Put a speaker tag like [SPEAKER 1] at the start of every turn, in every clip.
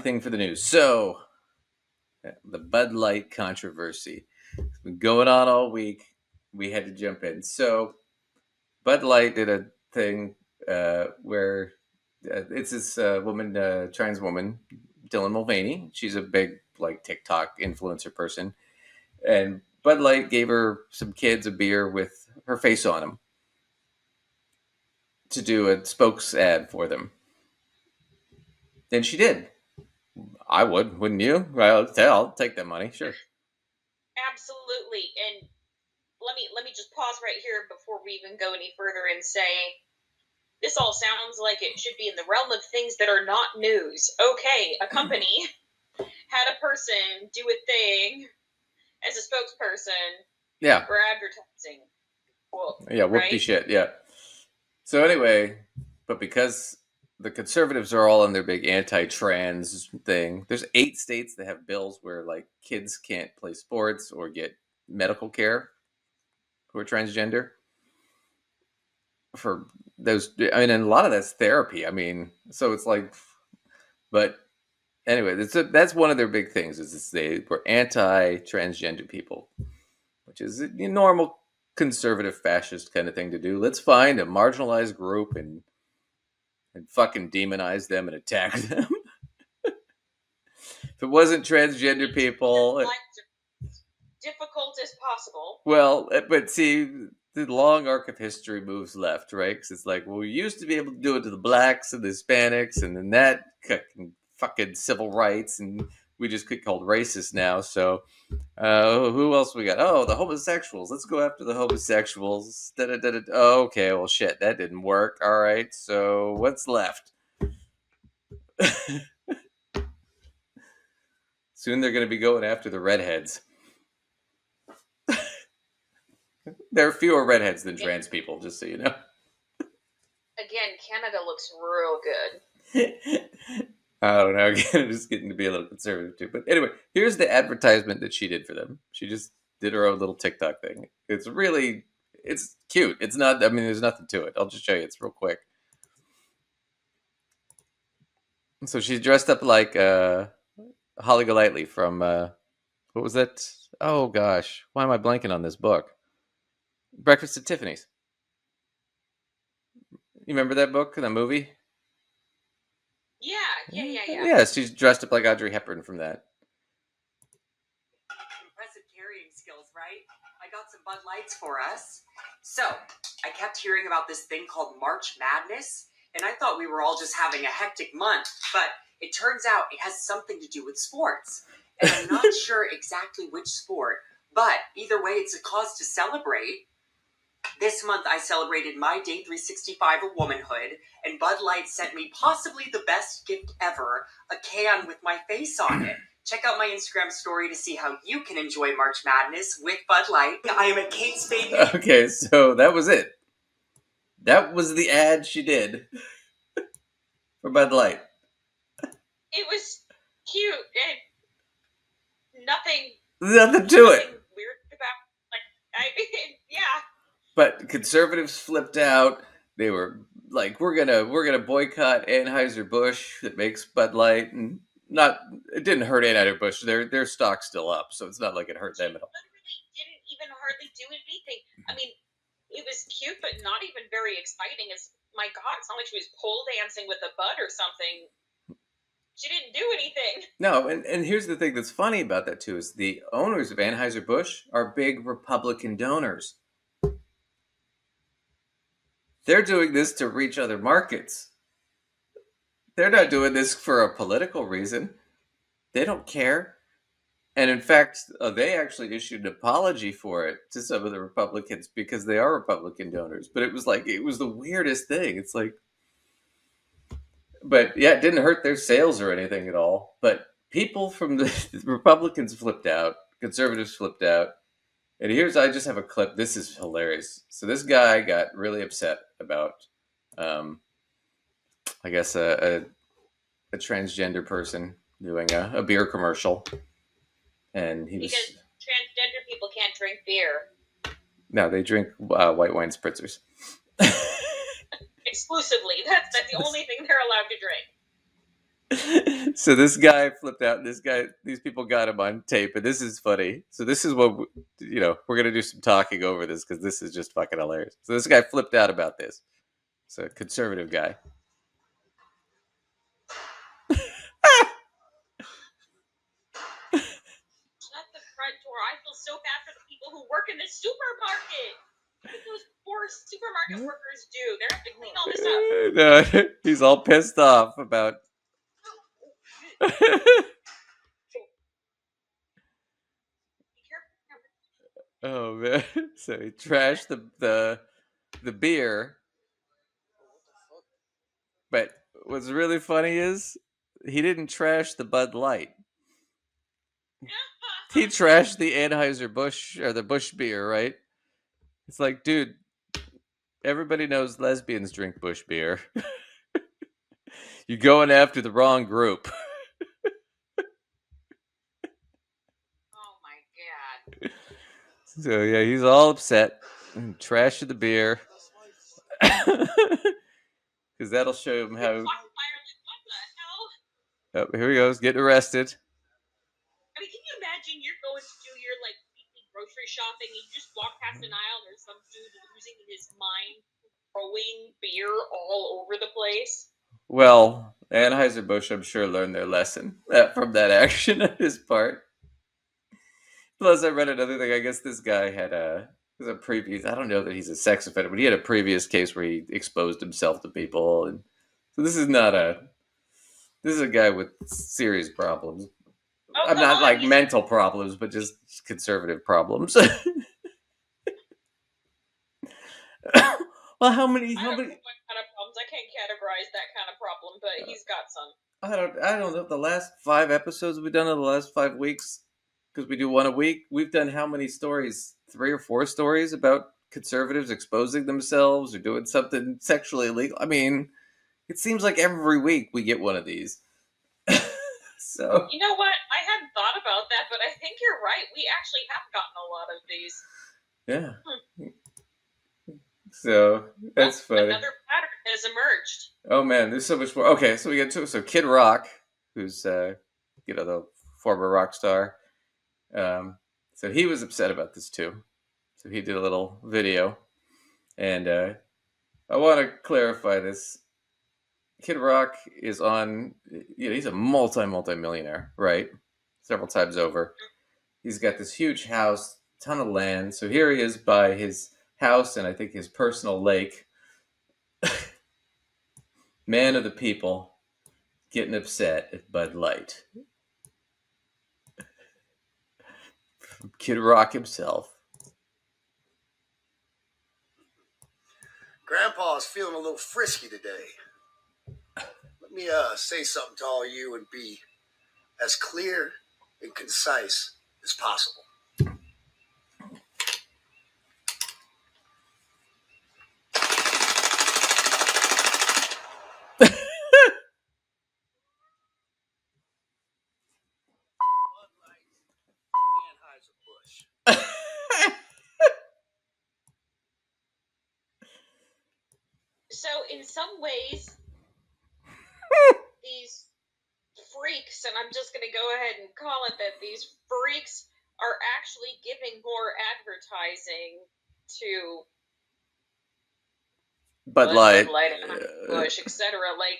[SPEAKER 1] thing for the news. So, the Bud Light controversy. It's been going on all week. We had to jump in. So, Bud Light did a thing where it's this woman, trans woman, Dylan Mulvaney. She's a big TikTok influencer person, and Bud Light gave her some kids a beer with her face on them to do a spokes ad for them. And she did. I would, wouldn't you? Well, I'll take that money, sure.
[SPEAKER 2] Absolutely. And let me just pause right here before we even go any further and say this all sounds like it should be in the realm of things that are not news. Okay, a company had a person do a thing as a spokesperson for advertising. Well,
[SPEAKER 1] yeah, whoopty shit, yeah. So anyway, but because the conservatives are all on their big anti-trans thing, there's 8 states that have bills where kids can't play sports or get medical care who are transgender. For those, and a lot of that's therapy. So it's but anyway, that's one of their big things is they were anti-transgender people, which is a normal conservative fascist kind of thing to do. Let's find a marginalized group and fucking demonize them and attack them. If it wasn't transgender people,
[SPEAKER 2] difficult as possible.
[SPEAKER 1] Well, but see, the long arc of history moves left, right? Because it's we used to be able to do it to the blacks and the Hispanics, and then that fucking civil rights, and we just get called racist now. So, who else we got? Oh, the homosexuals. Let's go after the homosexuals. Oh, okay, well, shit, that didn't work. All right, so what's left? Soon they're going to be going after the redheads. There are fewer redheads than trans people, just so you know.
[SPEAKER 2] Again, Canada looks real good.
[SPEAKER 1] I don't know. Again, I'm just getting to be a little conservative too. But anyway, here's the advertisement that she did for them. She just did her own little TikTok thing. It's cute. It's not, there's nothing to it. I'll just show you. It's real quick. So she's dressed up like Holly Golightly from, what was that? Oh gosh, why am I blanking on this book? Breakfast at Tiffany's. You remember that book, that movie?
[SPEAKER 2] Yeah.
[SPEAKER 1] Yeah, she's dressed up like Audrey Hepburn from that.
[SPEAKER 3] Impressive carrying skills, right? I got some Bud Lights for us. So, I kept hearing about this thing called March Madness, and I thought we were all just having a hectic month, but it turns out it has something to do with sports. And I'm not sure exactly which sport, but either way, it's a cause to celebrate. This month, I celebrated my day 365 of womanhood, and Bud Light sent me possibly the best gift ever, a can with my face on it. Check out my Instagram story to see how you can enjoy March Madness with Bud Light. I am at Kate Spade.
[SPEAKER 1] Okay, so that was it. That was the ad she did for Bud Light.
[SPEAKER 2] It was cute and nothing
[SPEAKER 1] to it.
[SPEAKER 2] Weird about yeah.
[SPEAKER 1] But conservatives flipped out. They were like, "We're gonna boycott Anheuser-Busch that makes Bud Light," and it didn't hurt Anheuser-Busch. Their stock's still up, so it's not like it hurt them at all.
[SPEAKER 2] Literally didn't even hardly do anything. It was cute, but not even very exciting. My God, it's not like she was pole dancing with a bud or something. She didn't do anything.
[SPEAKER 1] No, and here's the thing that's funny about that too is the owners of Anheuser-Busch are big Republican donors. They're doing this to reach other markets. They're not doing this for a political reason. They don't care. And in fact, they actually issued an apology for it to some of the Republicans because they are Republican donors. But it was the weirdest thing. It's but yeah, it didn't hurt their sales or anything at all. But people from the Republicans flipped out. Conservatives flipped out. And I just have a clip. This is hilarious. So this guy got really upset about, I guess, a transgender person doing a beer commercial. And because
[SPEAKER 2] transgender people can't drink beer.
[SPEAKER 1] No, they drink white wine spritzers.
[SPEAKER 2] Exclusively. That's the only thing they're allowed to drink.
[SPEAKER 1] So this guy flipped out. These people got him on tape, and this is funny. So this is what we're gonna do some talking over this because this is just fucking hilarious. So this guy flipped out about this. It's a conservative guy.
[SPEAKER 2] Shut the front door. I feel so bad for the people who work in this supermarket. What those poor supermarket workers do? They have to clean all this up.
[SPEAKER 1] No, he's all pissed off about. Oh man! So he trashed the beer, but what's really funny is he didn't trash the Bud Light. He trashed the Anheuser-Busch or the Busch beer, right? It's like, dude, everybody knows lesbians drink Busch beer. You're going after the wrong group.
[SPEAKER 2] Oh my god.
[SPEAKER 1] So yeah, he's all upset and trashing the beer. Because that'll show him how.
[SPEAKER 2] What the hell?
[SPEAKER 1] Oh, here he goes, getting arrested.
[SPEAKER 2] I mean, can you imagine you're going to do your like weekly grocery shopping and you just walk past an aisle and there's some dude losing his mind, throwing beer all over the place?
[SPEAKER 1] Well, Anheuser-Busch, I'm sure, learned their lesson from that action on his part. Plus, I read another thing. I guess this guy had a previous. I don't know that he's a sex offender, but he had a previous case where he exposed himself to people, and so this is not a. This is a guy with serious problems.
[SPEAKER 2] Oh,
[SPEAKER 1] I'm not
[SPEAKER 2] on,
[SPEAKER 1] like mental problems, but just conservative problems. Well, how many?
[SPEAKER 2] I don't know what kind of problems. I can't categorize that kind of problem, but he's got some.
[SPEAKER 1] I don't know. The last 5 episodes we've done in the last 5 weeks, because we do one a week. We've done how many stories? 3 or 4 stories about conservatives exposing themselves or doing something sexually illegal. I mean, it seems like every week we get one of these. So
[SPEAKER 2] you know what? I hadn't thought about that, but I think you're right. We actually have gotten a lot of these.
[SPEAKER 1] Yeah. So that's funny.
[SPEAKER 2] Another pattern has emerged.
[SPEAKER 1] Oh man, there's so much more. Okay, so we get to Kid Rock, who's the former rock star. So he was upset about this too. So he did a little video, and I want to clarify this. Kid Rock is on. He's a multi-millionaire, right? Several times over. He's got this huge house, ton of land. So here he is by his house and I think his personal lake. Man of the people, getting upset at Bud Light. From Kid Rock himself.
[SPEAKER 4] Grandpa's feeling a little frisky today. Let me say something to all you and be as clear and concise as possible.
[SPEAKER 2] So, in some ways, these freaks, and I'm just going to go ahead and call it that, these freaks are actually giving more advertising to
[SPEAKER 1] Bud Light,
[SPEAKER 2] Bush, etc. Like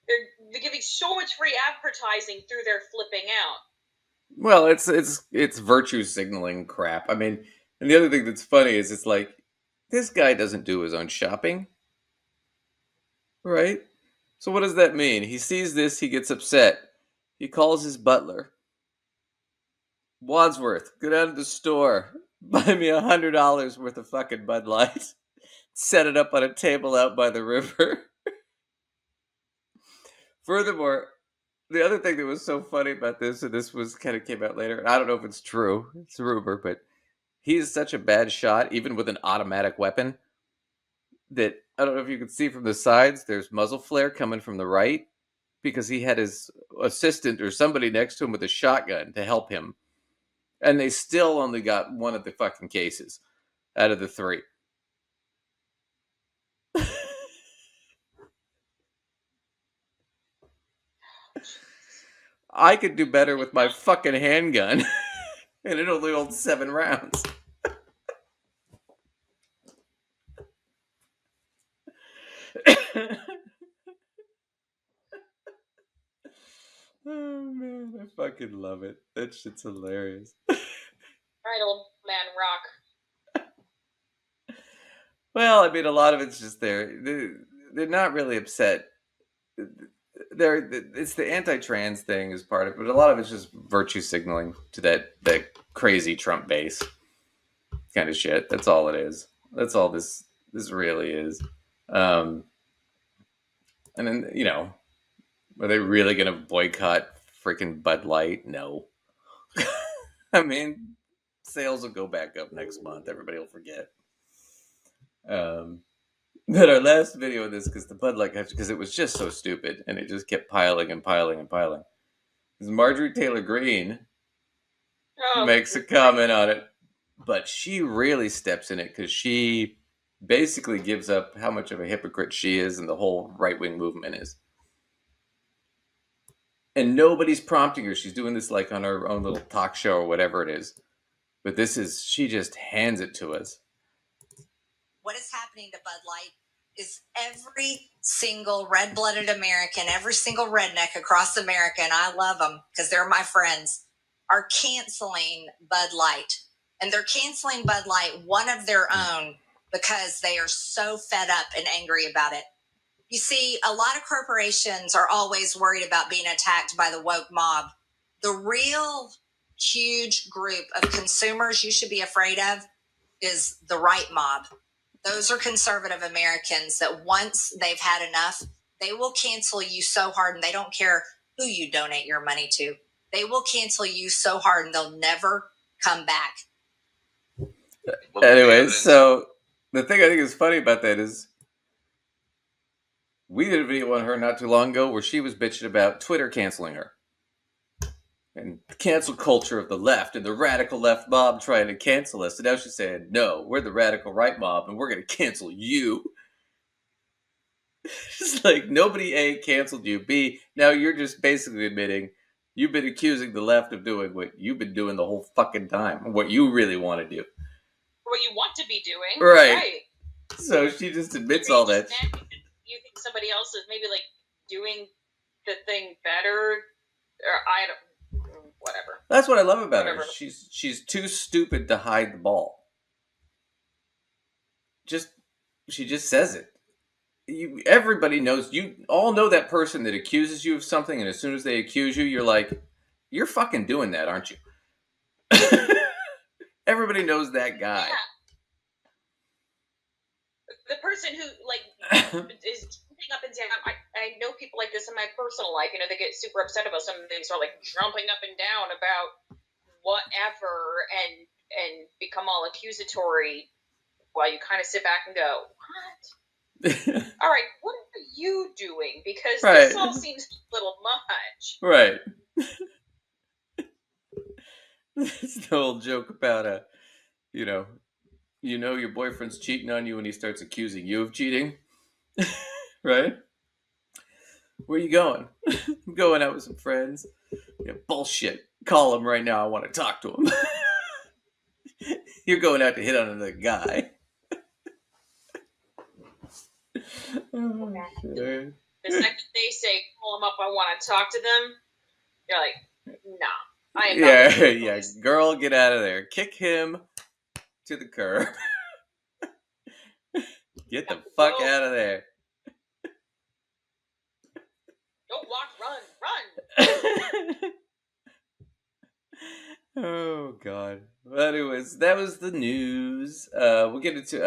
[SPEAKER 2] they're giving so much free advertising through their flipping out.
[SPEAKER 1] Well, it's virtue signaling crap. I mean, and the other thing that's funny is it's like this guy doesn't do his own shopping, right? So what does that mean? He sees this, he gets upset. He calls his butler. Wadsworth, go down to the store, buy me $100 worth of fucking Bud Light. Set it up on a table out by the river. Furthermore, the other thing that was so funny about this, and this was kind of came out later, and I don't know if it's true, it's a rumor, but he's such a bad shot, even with an automatic weapon, that I don't know if you can see from the sides, there's muzzle flare coming from the right, because he had his assistant or somebody next to him with a shotgun to help him. And they still only got one of the fucking cases out of the 3. I could do better with my fucking handgun. And it only holds 7 rounds. Oh man, I fucking love it. That shit's hilarious.
[SPEAKER 2] Right, old man rock.
[SPEAKER 1] Well, I mean, a lot of it's just they're not really upset. It's the anti-trans thing is part of it, but a lot of it's just virtue signaling to that crazy Trump base kind of shit. That's all it is. That's all this really is. And then are they really gonna boycott freaking Bud Light? No. I mean, sales will go back up next month. Everybody will forget. But our last video of this, because the Bud Light, because it was just so stupid, and it just kept piling and piling and piling. Is Marjorie Taylor Greene makes a comment on it, but she really steps in it because she basically gives up how much of a hypocrite she is and the whole right-wing movement is. And nobody's prompting her. She's doing this like on her own little talk show or whatever it is. But she just hands it to us.
[SPEAKER 5] What is happening to Bud Light is every single red-blooded American, every single redneck across America, and I love them because they're my friends, are canceling Bud Light. And they're canceling Bud Light, one of their own, because they are so fed up and angry about it. You see, a lot of corporations are always worried about being attacked by the woke mob. The real huge group of consumers you should be afraid of is the right mob. Those are conservative Americans that once they've had enough, they will cancel you so hard, and they don't care who you donate your money to. They will cancel you so hard and they'll never come back.
[SPEAKER 1] Anyway, so the thing I think is funny about that is we did a video on her not too long ago where she was bitching about Twitter canceling her. And the cancel culture of the left and the radical left mob trying to cancel us. And now she's saying, no, we're the radical right mob and we're going to cancel you. It's like nobody A, canceled you. B, now you're just basically admitting you've been accusing the left of doing what you've been doing the whole fucking time. What you really want to do.
[SPEAKER 2] What you want to be doing.
[SPEAKER 1] Right. So she just admits all that.
[SPEAKER 2] You think somebody else is maybe like doing the thing better, or I don't, whatever.
[SPEAKER 1] That's what I love about her. She's too stupid to hide the ball. She just says it. Everybody knows. You all know that person that accuses you of something, and as soon as they accuse you, you're like, "You're fucking doing that, aren't you?" Everybody knows that guy.
[SPEAKER 2] Yeah. The person who is jumping up and down. I know people like this in my personal life. They get super upset about something. They start like jumping up and down about whatever and become all accusatory. While you kind of sit back and go, "What? All right, what are you doing? Because this all seems a little much."
[SPEAKER 1] Right. It's the old joke about your boyfriend's cheating on you and he starts accusing you of cheating. Right? Where you going? I'm going out with some friends. Yeah, bullshit. Call him right now. I want to talk to him. You're going out to hit on another guy. Oh,
[SPEAKER 2] the second they say, call them up, I want to talk to them, you're like, nah, I am not.
[SPEAKER 1] Yeah, girl, get out of there. Kick him to the curb. Get the fuck out of there.
[SPEAKER 2] Don't walk, run.
[SPEAKER 1] Oh, God. But anyways, that was the news. We'll get into